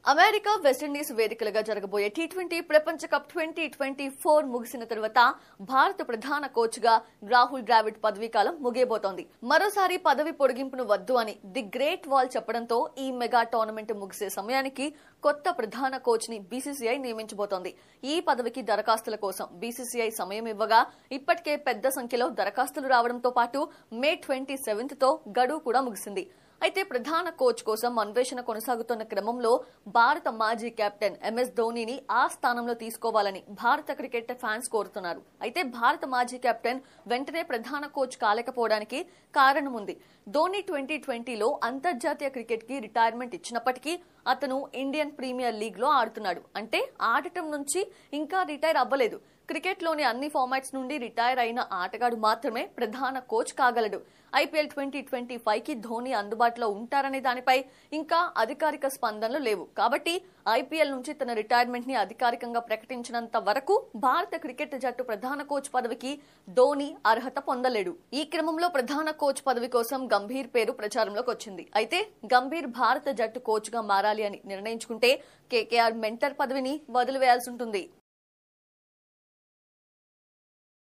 America West Indies వేదికలుగా జరగబోయే T20 ప్రపంచ cup 2024 ముగిసిన తర్వాత భారత ప్రధాన కోచ్ గా రాహుల్ ద్రావిడ్ పదవీకాలం ముగియబోతోంది. మరోసారి పదవి పొడిగింపును వద్దు అని ది గ్రేట్ వాల్ చెప్పడంతో ఈ మెగా టోర్నమెంట్ ముగిసే సమయానికి కొత్త ప్రధాన కోచ్ ని బీసీసీఐ నియమించబోతోంది. ఈ పదవికి దరఖాస్తుల కోసం బీసీసీఐ సమయం ఇవ్వగా ఇప్పటికే పెద్ద సంఖ్యలో దరఖాస్తులు రావడంతో పాటు మే 27 తో గడువు కూడా ముగిసింది. అయితే ప్రధాన కోచ్ కోసం అన్వేషణ కొనసాగుతున్న క్రమంలో భారత మాజీ కెప్టెన్ ఎంఎస్ ధోనీని ఆ స్థానంలో తీసుకోవాలని భారత క్రికెట్ ఫ్యాన్స్ కోరుతున్నారు. అయితే భారత మాజీ కెప్టెన్ వెంటనే ప్రధాన కోచ్ కాలేకపోవడానికి కారణం ఉంది. ధోనీ 2020లో అంతర్జాతీయ క్రికెట్ కి రిటైర్మెంట్ ఇచ్చినప్పటికీ అతను ఇండియన్ ప్రీమియర్ లీగ్ లో ఆడుతున్నాడు. అంటే ఆడటం నుంచి ఇంకా రిటైర్ అవ్వలేదు. క్రికెట్ లోని అన్ని ఫార్మాట్స్ నుండి రిటైర్ అయిన ఆటగాడు మాత్రమే ప్రధాన కోచ్ కాగలడు. ఐపీఎల్ 2025 కి ధోనీ అందుబాటులో ఉంటారనే దానిపై ఇంకా అధికారిక స్పందనలు లేవు. కాబట్టి ఐపీఎల్ నుంచి తన రిటైర్మెంట్ ని అధికారికంగా ప్రకటించినంత వరకు భారత క్రికెట్ జట్టు ప్రధాన కోచ్ పదవికి ధోనీ అర్హత పొందలేడు. ఈ క్రమంలో ప్రధాన కోచ్ పదవి కోసం గంభీర్ పేరు ప్రచారంలోకి వచ్చింది. అయితే గంభీర్ భారత జట్టు కోచ్ గా మారాలి అని నిర్ణయించుకుంటే కేకేఆర్ మెంటర్ పదవిని వదిలివేయాల్సి ఉంటుంది.